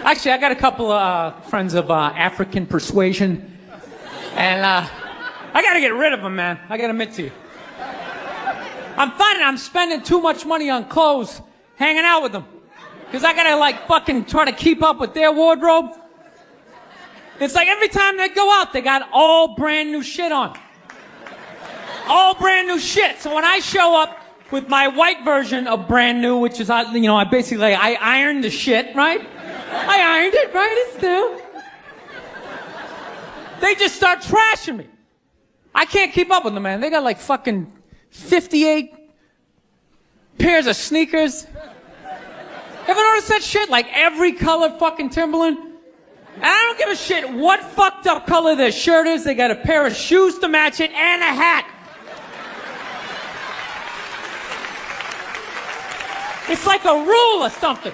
Actually, I got a couple of friends of African persuasion, and I got to get rid of them, man. I got to admit to you. I'm finding I'm spending too much money on clothes hanging out with them. Because I got to, like, fucking try to keep up with their wardrobe. It's like every time they go out, they got all brand new shit on. All brand new shit. So when I show up with my white version of brand new, which is, I basically, I ironed the shit, right? I ironed it, right? It's new. They just start trashing me. I can't keep up with them, man. They got like fucking 58 pairs of sneakers. Ever notice that shit? Like every color fucking Timberland? And I don't give a shit what fucked up color their shirt is. They got a pair of shoes to match it and a hat. It's like a rule or something.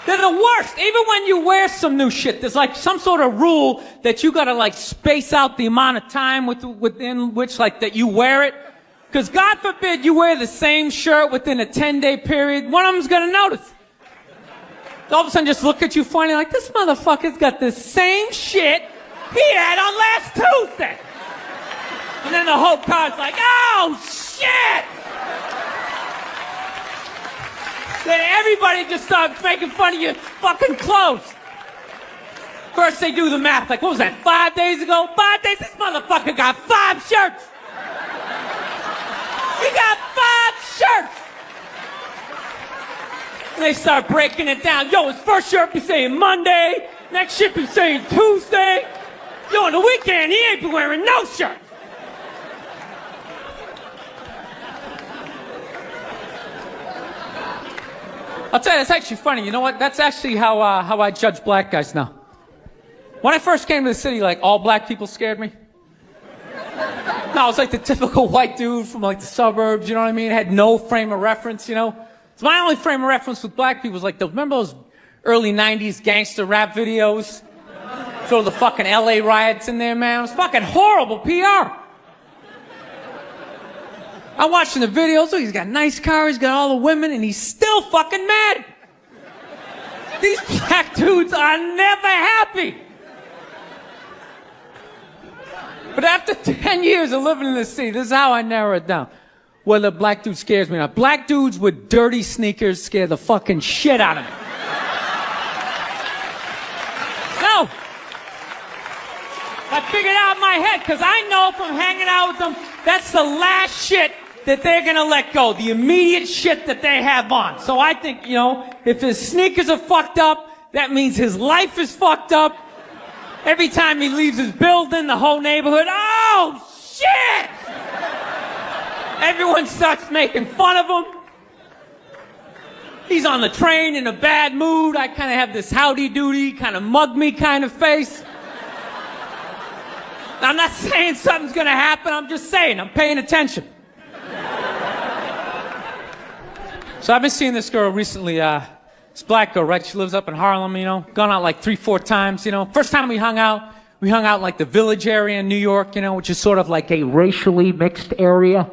They're the worst. Even when you wear some new shit, there's like some sort of rule that you gotta like space out the amount of time within which like that you wear it. Because God forbid you wear the same shirt within a 10-day period, one of them's gonna notice. All of a sudden just look at you funny like, this motherfucker's got the same shit he had on last Tuesday. And then the whole car's like, oh shit! Then everybody just starts making fun of your fucking clothes. First they do the math, like, what was that, 5 days ago? 5 days? This motherfucker got 5 shirts! He got 5 shirts! And they start breaking it down. Yo, his first shirt be saying Monday, next shirt be saying Tuesday. Yo, on the weekend, he ain't be wearing no shirt. I'll tell you, it's actually funny. You know what? That's actually how I judge black guys now. When I first came to the city, like, all black people scared me. No, I was like the typical white dude from like the suburbs, you know what I mean? Had no frame of reference, you know? So my only frame of reference with black people was like, remember those early 90s gangster rap videos? Throw the fucking LA riots in there, man. It was fucking horrible PR. I'm watching the videos, so he's got a nice car, he's got all the women, and he's still fucking mad. These black dudes are never happy. But after 10 years of living in the city, this is how I narrow it down. Whether a black dude scares me or not. Black dudes with dirty sneakers scare the fucking shit out of me. No. I figured out in my head, because I know from hanging out with them, that's the last shit that they're gonna let go. The immediate shit that they have on. So I think, you know, if his sneakers are fucked up, that means his life is fucked up. Every time he leaves his building, the whole neighborhood, oh, shit! Everyone starts making fun of him. He's on the train in a bad mood. I kind of have this howdy-doody, kind of mug-me kind of face. I'm not saying something's gonna happen, I'm just saying, I'm paying attention. So I've been seeing this girl recently, this black girl, right? She lives up in Harlem, you know, gone out like 3-4 times, you know. First time we hung out in like the Village area in New York, you know, which is sort of like a racially mixed area.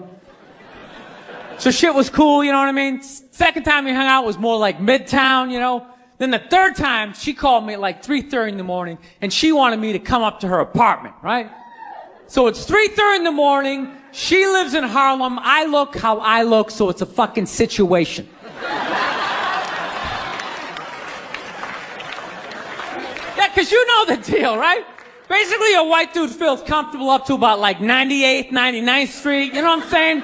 So shit was cool, you know what I mean? Second time we hung out was more like Midtown, you know. Then the third time, she called me at like 3:30 in the morning, and she wanted me to come up to her apartment, right? So it's 3:30 in the morning, she lives in Harlem, I look how I look, so it's a fucking situation. Yeah, because you know the deal, right? Basically, a white dude feels comfortable up to about like 98th, 99th Street, you know what I'm saying?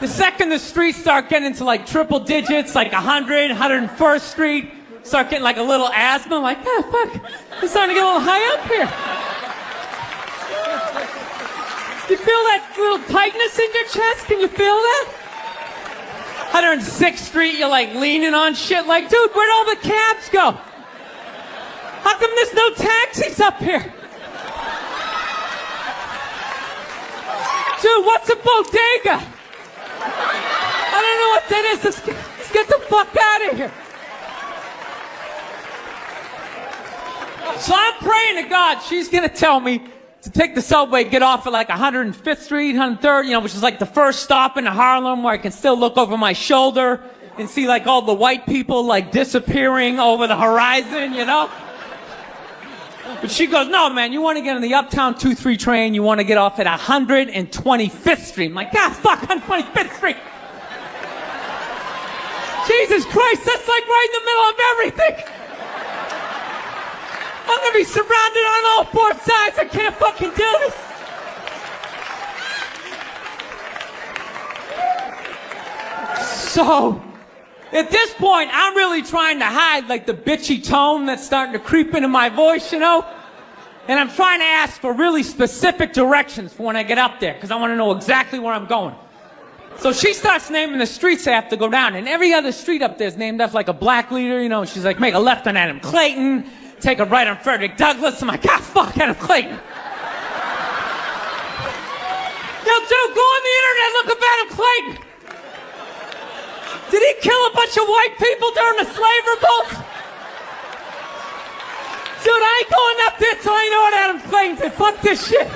The second the streets start getting into like triple digits, like 100, 101st Street, start getting like a little asthma, like, ah, fuck, it's starting to get a little high up here. You feel that little tightness in your chest? Can you feel that? 106th Street, you're like leaning on shit like, dude, where'd all the cabs go? How come there's no taxis up here? Dude, what's a bodega? I don't know what that is. Let's get the fuck out of here. So I'm praying to God she's going to tell me to take the subway, get off at like 105th Street, 103rd, you know, which is like the first stop in Harlem where I can still look over my shoulder and see like all the white people like disappearing over the horizon, you know? But she goes, no, man, you want to get on the Uptown 2-3 train, you want to get off at 125th Street. I'm like, God, fuck, 125th Street. Jesus Christ, that's like right in the middle of everything. I'm going to be surrounded on all four sides. I can't fucking do this. So, at this point, I'm really trying to hide like the bitchy tone that's starting to creep into my voice, you know? And I'm trying to ask for really specific directions for when I get up there, because I want to know exactly where I'm going. So she starts naming the streets I have to go down, and every other street up there is named after like a black leader, you know? She's like, make a left on Adam Clayton, take a right on Frederick Douglass. I'm like, God, fuck Adam Clayton. Yo, dude, go on the internet, look up Adam Clayton. Did he kill a bunch of white people during the slave revolt? Dude, I ain't going up there till I know what Adam Clayton said. Fuck this shit.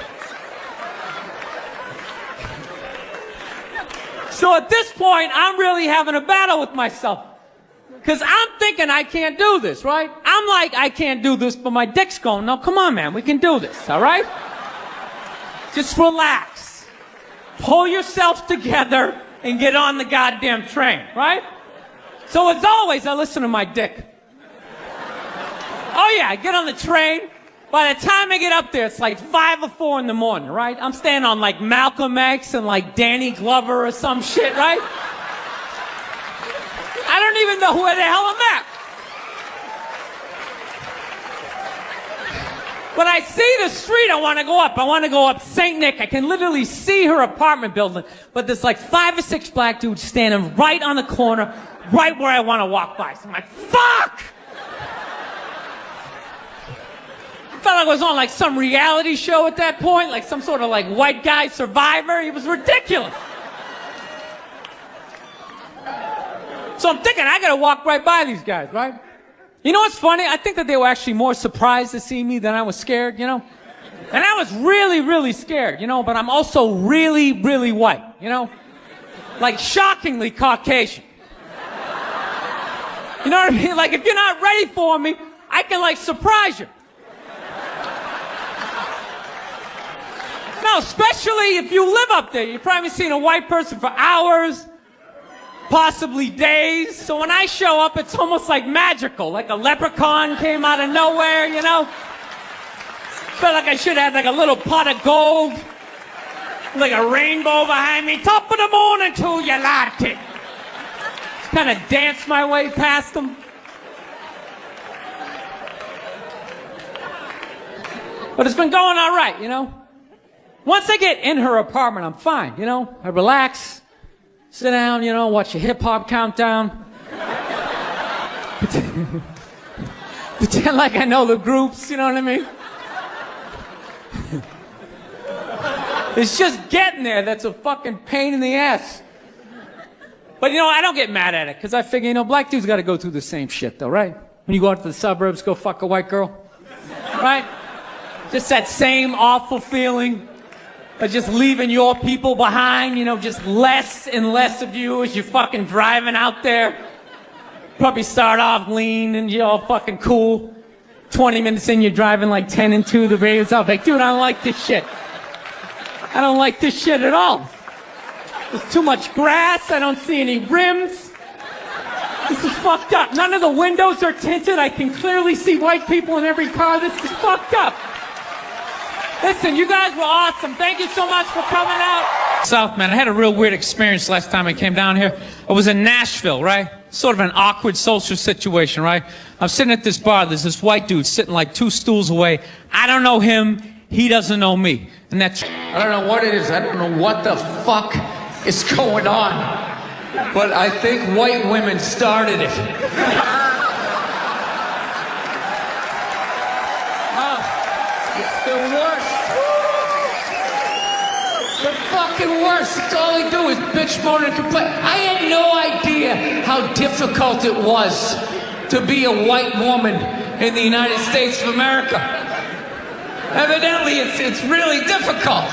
So at this point, I'm really having a battle with myself. Because I'm thinking I can't do this, right? I'm like, I can't do this, but my dick's going, no, come on, man, we can do this, all right? Just relax. Pull yourself together and get on the goddamn train, right? So as always, I listen to my dick. Oh yeah, I get on the train. By the time I get up there, it's like 5 or 4 in the morning, right? I'm staying on like Malcolm X and like Danny Glover or some shit, right? I don't even know where the hell I'm at. When I see the street I want to go up, I want to go up St. Nick. I can literally see her apartment building, but there's like 5 or 6 black dudes standing right on the corner, right where I want to walk by. So I'm like, fuck! I felt like I was on like some reality show at that point, like some sort of like white guy survivor. It was ridiculous. So I'm thinking, I gotta walk right by these guys, right? You know what's funny? I think that they were actually more surprised to see me than I was scared, you know? And I was really, really scared, you know? But I'm also really, really white, you know? Like shockingly Caucasian. You know what I mean? Like if you're not ready for me, I can like surprise you. No, especially if you live up there. You've probably seen a white person for hours, possibly days. So when I show up, it's almost like magical, like a leprechaun came out of nowhere, you know? Felt like I should have like a little pot of gold, like a rainbow behind me. Top of the morning to you, latte. Kind of dance my way past them. But it's been going all right, you know? Once I get in her apartment, I'm fine, you know? I relax, sit down, you know, watch a hip-hop countdown. Pretend like I know the groups, you know what I mean? It's just getting there that's a fucking pain in the ass. But, you know, I don't get mad at it, because I figure, you know, black dudes got to go through the same shit, though, right? When you go out to the suburbs, go fuck a white girl, right? Just that same awful feeling of just leaving your people behind, you know, just less and less of you as you're fucking driving out there. Probably start off lean and you're all fucking cool. 20 minutes in, you're driving like 10 and 2, the radio's off. Like, dude, I don't like this shit. I don't like this shit at all. There's too much grass. I don't see any rims. This is fucked up. None of the windows are tinted. I can clearly see white people in every car. This is fucked up. Listen, you guys were awesome. Thank you so much for coming out. South, man, I had a real weird experience last time I came down here. I was in Nashville, right? Sort of an awkward social situation, right? I'm sitting at this bar. There's this white dude sitting like 2 stools away. I don't know him. He doesn't know me. And that's... I don't know what it is. I don't know what the fuck is going on. But I think white women started it. The worst. The fucking worst. It's all they do is bitch, moan, and complain. I had no idea how difficult it was to be a white woman in the United States of America. Evidently, it's really difficult.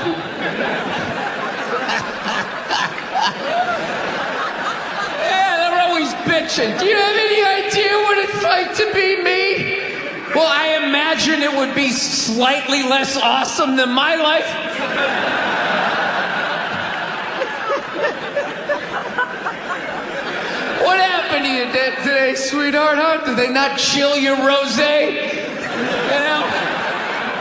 Yeah, they're always bitching. Do you have any idea what it's like to be me? Well, I imagine it would be slightly less awesome than my life. What happened to you today, sweetheart, huh? Did they not chill your rosé? You know?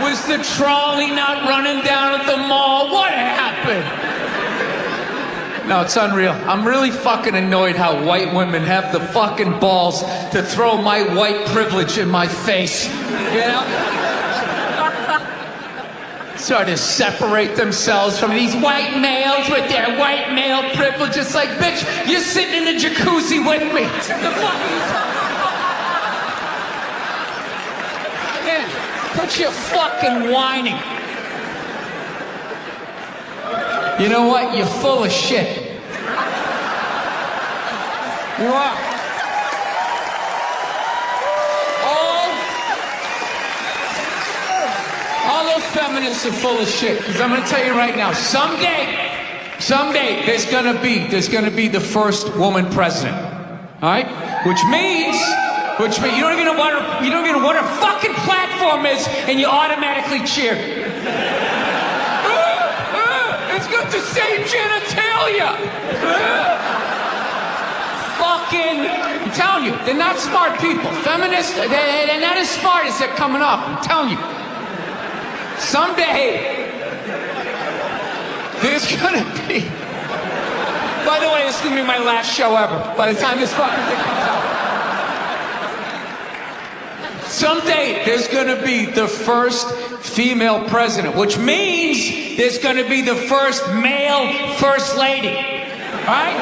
Was the trolley not running down at the mall? What happened? No, it's unreal. I'm really fucking annoyed how white women have the fucking balls to throw my white privilege in my face. You know? Sort of separate themselves from these white males with their white male privilege. It's like, bitch, you're sitting in the jacuzzi with me. The fuck are you talking about? Yeah, quit your fucking whining. You know what? You're full of shit. You are. All those feminists are full of shit. Because I'm going to tell you right now, someday, there's going to be the first woman president. All right? Which means you don't even know what her fucking platform is, and you automatically cheer. It's got the same genitalia. I'm telling you, they're not smart people. Feminists, they're not as smart as they're coming off. I'm telling you. Someday, there's gonna be... By the way, this is gonna be my last show ever. By the time this fucking thing comes out. Someday, there's gonna be the first female president, which means there's gonna be the first male first lady. Right?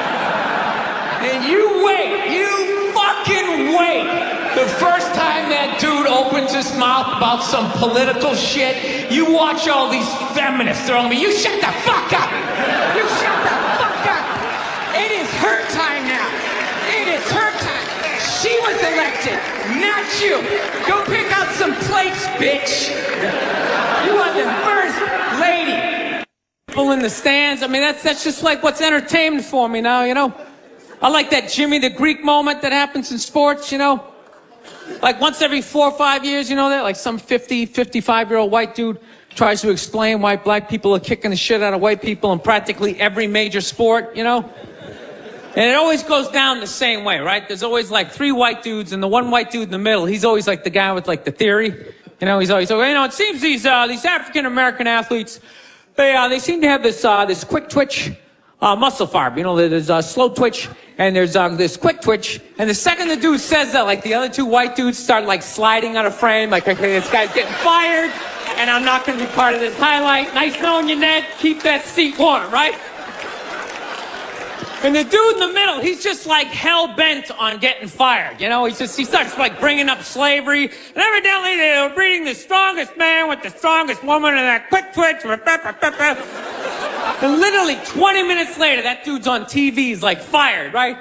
And you wait, you fucking wait. The first time that dude opens his mouth about some political shit, you watch all these feminists throwing me, you shut the fuck up! You shut the fuck up! It is her time now. It is her time. She was elected, not you. Go pick out some plates, bitch. You are the first lady. People in the stands, I mean, that's just like what's entertainment for me now, you know? I like that Jimmy the Greek moment that happens in sports, you know? Like once every 4 or 5 years, you know that? Like some 50, 55-year-old white dude tries to explain why black people are kicking the shit out of white people in practically every major sport, you know? And it always goes down the same way, right? There's always like 3 white dudes, and the one white dude in the middle, he's always like the guy with like the theory. You know, he's always, you know, it seems these African-American athletes, they seem to have this quick twitch muscle fiber. You know, there's a slow twitch, and there's this quick twitch. And the second the dude says that, like the other 2 white dudes start like sliding out of frame, like, okay, this guy's getting fired, and I'm not going to be part of this highlight. Nice knowing you, Ned. Keep that seat warm, right? And the dude in the middle, he's just like hell-bent on getting fired. You know, he starts like bringing up slavery. And evidently they were breeding the strongest man with the strongest woman and that quick twitch. And literally 20 minutes later, that dude's on TV. He's like fired, right?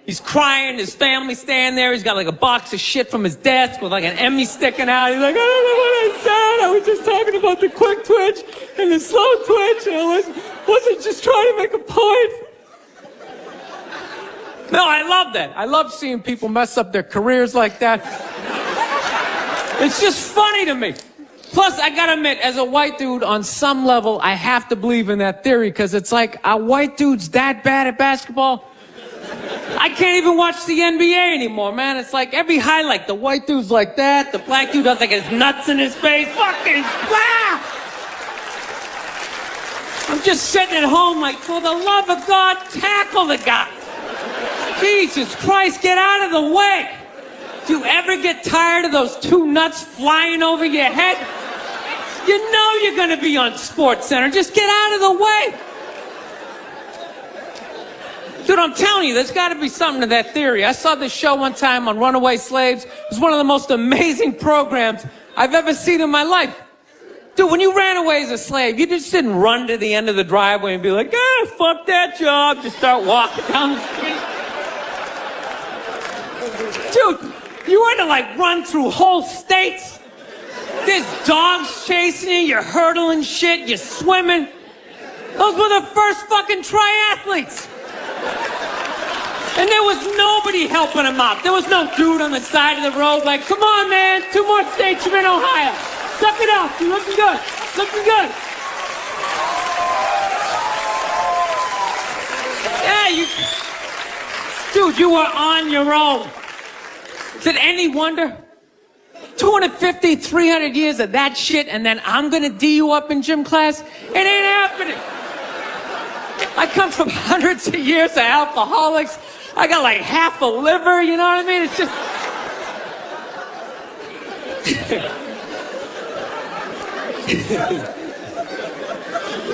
He's crying. His family's standing there. He's got like a box of shit from his desk with like an Emmy sticking out. He's like, I don't know what I said. I was just talking about the quick twitch and the slow twitch. And I wasn't just trying to make a point. No, I love that. I love seeing people mess up their careers like that. It's just funny to me. Plus, I gotta admit, as a white dude, on some level, I have to believe in that theory, because it's like, a white dude's that bad at basketball? I can't even watch the NBA anymore, man. It's like every highlight, the white dude's like that, the black dude has like his nuts in his face. Fucking, ah! I'm just sitting at home like, for the love of God, tackle the guy. Jesus Christ, get out of the way. Do you ever get tired of those 2 nuts flying over your head? You know you're going to be on SportsCenter. Just get out of the way. Dude, I'm telling you, there's got to be something to that theory. I saw this show one time on runaway slaves. It was one of the most amazing programs I've ever seen in my life. Dude, when you ran away as a slave, you just didn't run to the end of the driveway and be like, fuck that job. Just start walking down the street. Dude, you had to like run through whole states. There's dogs chasing you, you're hurdling shit, you're swimming. Those were the first fucking triathletes. And there was nobody helping them out. There was no dude on the side of the road like, come on, man, 2 more states, you're in Ohio. Suck it up, you're looking good, looking good. Yeah, dude, you were on your own. Is it any wonder? 250, 300 years of that shit, and then I'm gonna D you up in gym class? It ain't happening. I come from hundreds of years of alcoholics. I got like half a liver, you know what I mean? It's just...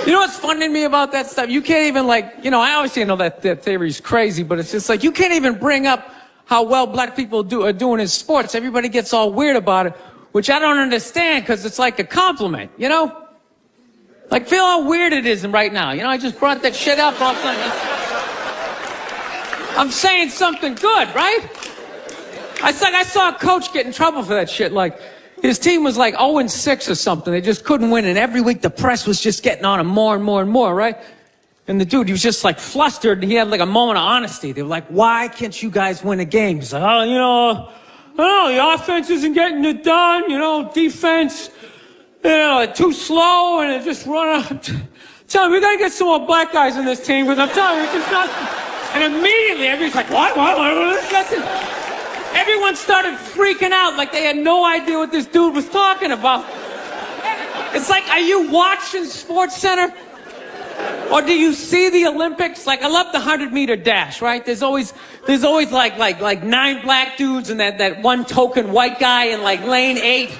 You know what's funny to me about that stuff? You can't even I obviously know that theory's crazy, but it's just like, you can't even bring up how well black people are doing in sports. Everybody gets all weird about it, which I don't understand, because it's like a compliment, you know? Like, feel how weird it is right now. You know, I just brought that shit up all of a sudden. I'm saying something good, right? I saw a coach get in trouble for that shit. Like, his team was like 0-6 or something. They just couldn't win, and every week the press was just getting on him more and more and more, right? And the dude, he was just like flustered, and he had like a moment of honesty. They were like, why can't you guys win a game? He's like, oh, the offense isn't getting it done, defense, too slow, and it just run out. Tell me, we gotta get some more black guys in this team, because I'm telling you, it's just not. And immediately, everybody's like, what? Everyone started freaking out like they had no idea what this dude was talking about. It's like, are you watching Sports Center? Or do you see the Olympics? Like, I love the 100-meter dash, right? There's always like 9 black dudes and that one token white guy in like lane 8.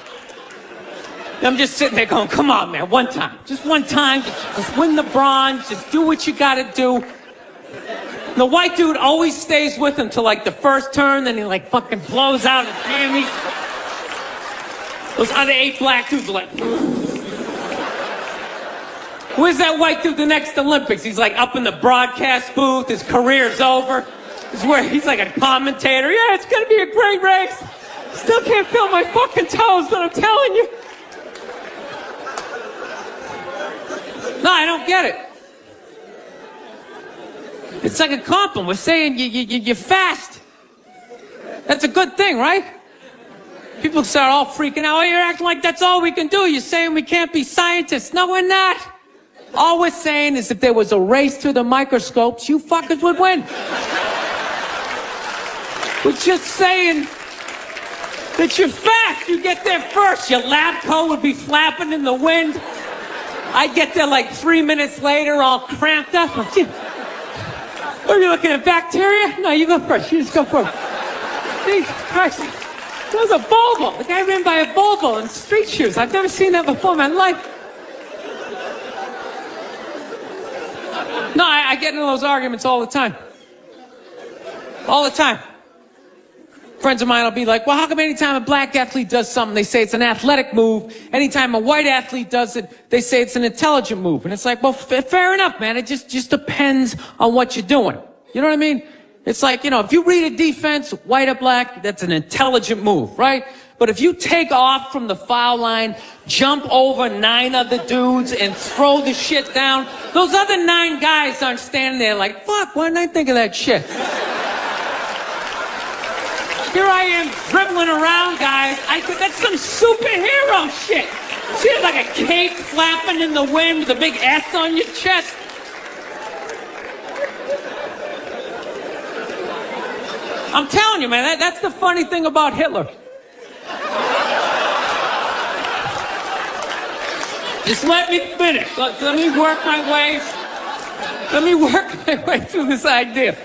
And I'm just sitting there going, come on, man, one time. Just one time. Just win the bronze. Just do what you gotta do. The white dude always stays with him till like the first turn, then he like fucking blows out his hammy. Those other 8 black dudes are like, where's that white dude the next Olympics? He's like up in the broadcast booth, his career's over. It's where he's like a commentator. Yeah, it's gonna be a great race. Still can't feel my fucking toes, but I'm telling you. No, I don't get it. It's like a compliment. We're saying you're fast. That's a good thing, right? People start all freaking out. Oh, you're acting like that's all we can do. You're saying we can't be scientists. No, we're not. All we're saying is if there was a race to the microscopes, you fuckers would win. We're just saying that you're fast. You get there first. Your lab coat would be flapping in the wind. I'd get there like 3 minutes later, all cramped up. Are you looking at bacteria? No, you go first. You just go first. Jesus Christ. That was a Volvo. The guy ran by a Volvo in street shoes. I've never seen that before in my life. No, I get into those arguments all the time. All the time. Friends of mine will be like, well, how come anytime a black athlete does something, they say it's an athletic move. Anytime a white athlete does it, they say it's an intelligent move. And it's like, well, fair enough, man. It just depends on what you're doing. You know what I mean? It's like, if you read a defense, white or black, that's an intelligent move, right? But if you take off from the foul line, jump over 9 other dudes, and throw the shit down, those other 9 guys aren't standing there like, fuck, why didn't I think of that shit? Here I am dribbling around, guys. That's some superhero shit. See, it's like a cape flapping in the wind with a big S on your chest. I'm telling you, man, that's the funny thing about Hitler. Just let me finish. Let me work my way through this idea.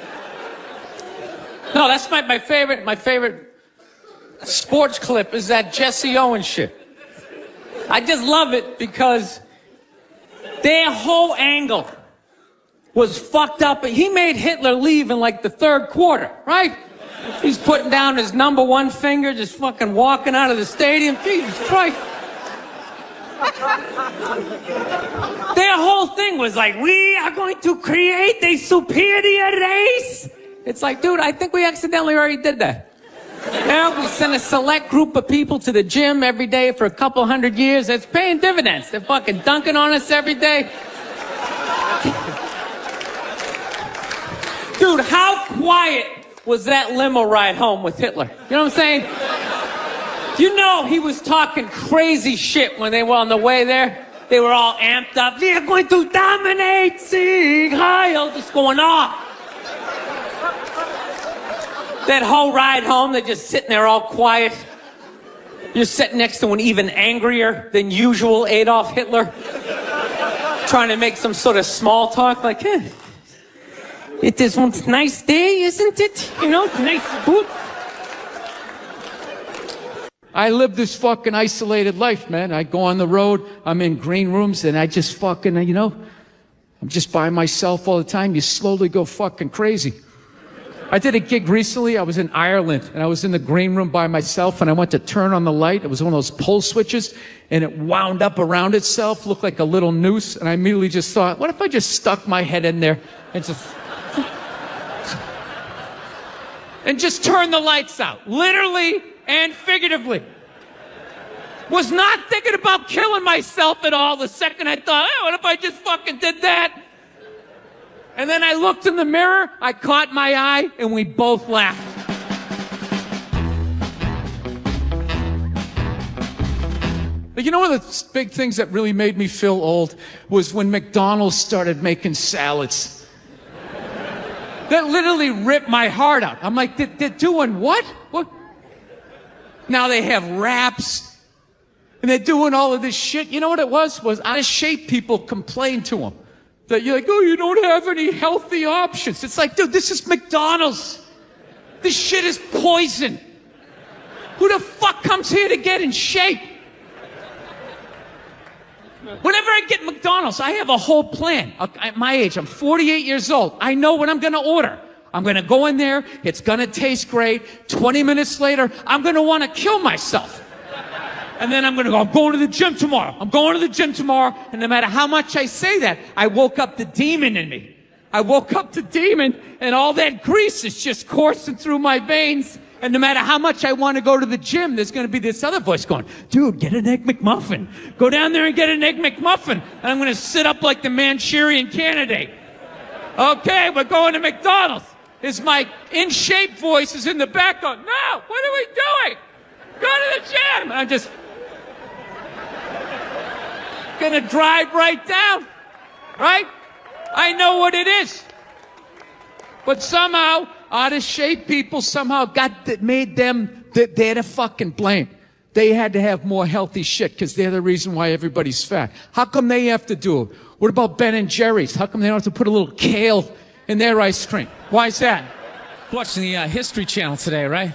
No, that's my favorite sports clip is that Jesse Owens shit. I just love it because their whole angle was fucked up. He made Hitler leave in like the 3rd quarter, right? He's putting down his number 1 finger, just fucking walking out of the stadium. Jesus Christ. Their whole thing was like, we are going to create a superior race. It's like, dude, I think we accidentally already did that. Now we send a select group of people to the gym every day for a couple hundred years. It's paying dividends. They're fucking dunking on us every day. Dude, how quiet was that limo ride home with Hitler? You know what I'm saying? You know he was talking crazy shit when they were on the way there. They were all amped up. We are going to dominate, Sieg Heil, just going off. That whole ride home, they're just sitting there all quiet. You're sitting next to an even angrier than usual Adolf Hitler, trying to make some sort of small talk, like, hey, it is one nice day, isn't it? You know, nice boot. I live this fucking isolated life, man. I go on the road, I'm in green rooms, and I just fucking, you know, I'm just by myself all the time. You slowly go fucking crazy. I did a gig recently. I was in Ireland, and I was in the green room by myself, and I went to turn on the light. It was one of those pull switches, and it wound up around itself, looked like a little noose, and I immediately just thought, what if I just stuck my head in there and just turned the lights out, literally and figuratively. Was not thinking about killing myself at all the second I thought, oh, what if I just fucking did that? And then I looked in the mirror, I caught my eye, and we both laughed. But you know one of the big things that really made me feel old was when McDonald's started making salads. That literally ripped my heart out. I'm like, they're doing what? What? Now they have wraps, and they're doing all of this shit. You know what it was? Was out of shape people complained to them. That you're like, oh, you don't have any healthy options. It's like, dude, this is McDonald's. This shit is poison. Who the fuck comes here to get in shape? Whenever I get McDonald's, I have a whole plan. At my age, I'm 48 years old. I know what I'm going to order. I'm going to go in there. It's going to taste great. 20 minutes later, I'm going to want to kill myself. And then I'm going to go, I'm going to the gym tomorrow. I'm going to the gym tomorrow. And no matter how much I say that, I woke up the demon in me. I woke up the demon, and all that grease is just coursing through my veins. And no matter how much I want to go to the gym, there's going to be this other voice going, dude, get an Egg McMuffin. Go down there and get an Egg McMuffin. And I'm going to sit up like the Manchurian Candidate. Okay, we're going to McDonald's. Is my in-shape voice is in the back going, no, what are we doing? Go to the gym. And I'm just gonna drive right down, right? I know what it is. But somehow, out of shape people somehow made them, they're the fucking blame. They had to have more healthy shit because they're the reason why everybody's fat. How come they have to do it? What about Ben and Jerry's? How come they don't have to put a little kale in their ice cream? Why is that? Watching the History Channel today, right?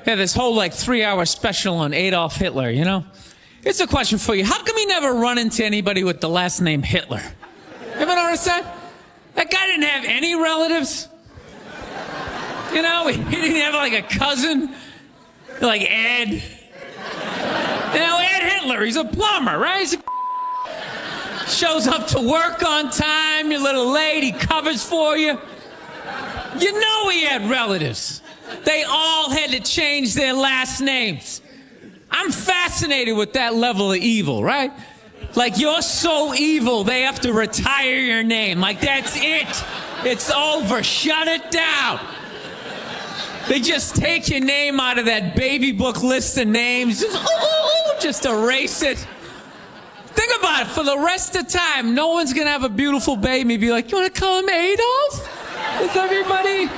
Yeah, this whole like 3-hour special on Adolf Hitler, you know? It's a question for you. How come you never run into anybody with the last name Hitler? You ever notice that? That guy didn't have any relatives. You know, he didn't have like a cousin, like Ed. You know, Ed Hitler, he's a plumber, right? Shows up to work on time, you're a little late, he covers for you. You know he had relatives. They all had to change their last names. I'm fascinated with that level of evil, right? Like, you're so evil, they have to retire your name. Like, that's it. It's over. Shut it down. They just take your name out of that baby book list of names. Just erase it. Think about it. For the rest of the time, no one's going to have a beautiful baby and be like, you want to call him Adolf? Is everybody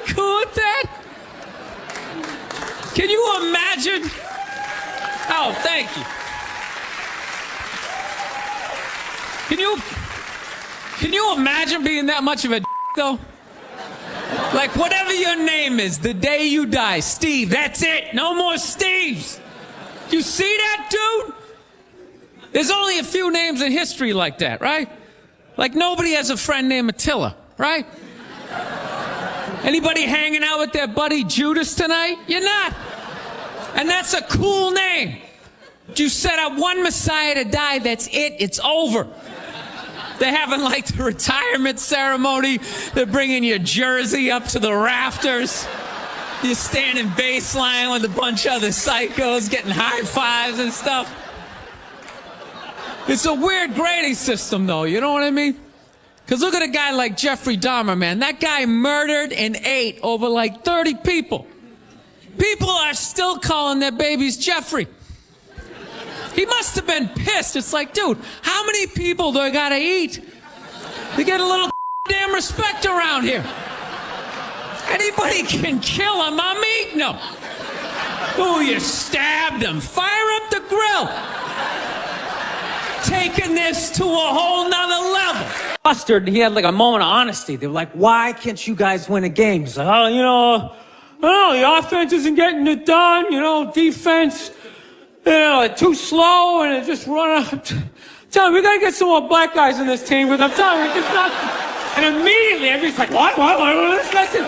cool with that? Can you imagine? Oh, thank you. Can you imagine being that much of a though? Like, whatever your name is, the day you die, Steve, that's it. No more Steves. You see that, dude? There's only a few names in history like that, right? Like, nobody has a friend named Attila, right? Anybody hanging out with their buddy Judas tonight? You're not. And that's a cool name. You set up one Messiah to die, that's it, it's over. They're having like the retirement ceremony. They're bringing your jersey up to the rafters. You're standing baseline with a bunch of other psychos getting high fives and stuff. It's a weird grading system, though, you know what I mean? Because look at a guy like Jeffrey Dahmer, man. That guy murdered and ate over like 30 people. People are still calling their babies Jeffrey. He must have been pissed. It's like, dude, how many people do I gotta eat to get a little damn respect around here? Anybody can kill him, I'm eating him. Ooh, you stabbed him. Fire up the grill. Taking this to a whole nother level. Mustard, he had like a moment of honesty. They were like, why can't you guys win a game? He's like, oh, you know, the offense isn't getting it done. You know, defense, you know, too slow and it just run out. Tell me, we gotta get some more black guys in this team because I'm telling you, it's just not. And immediately everybody's like, what? Listen.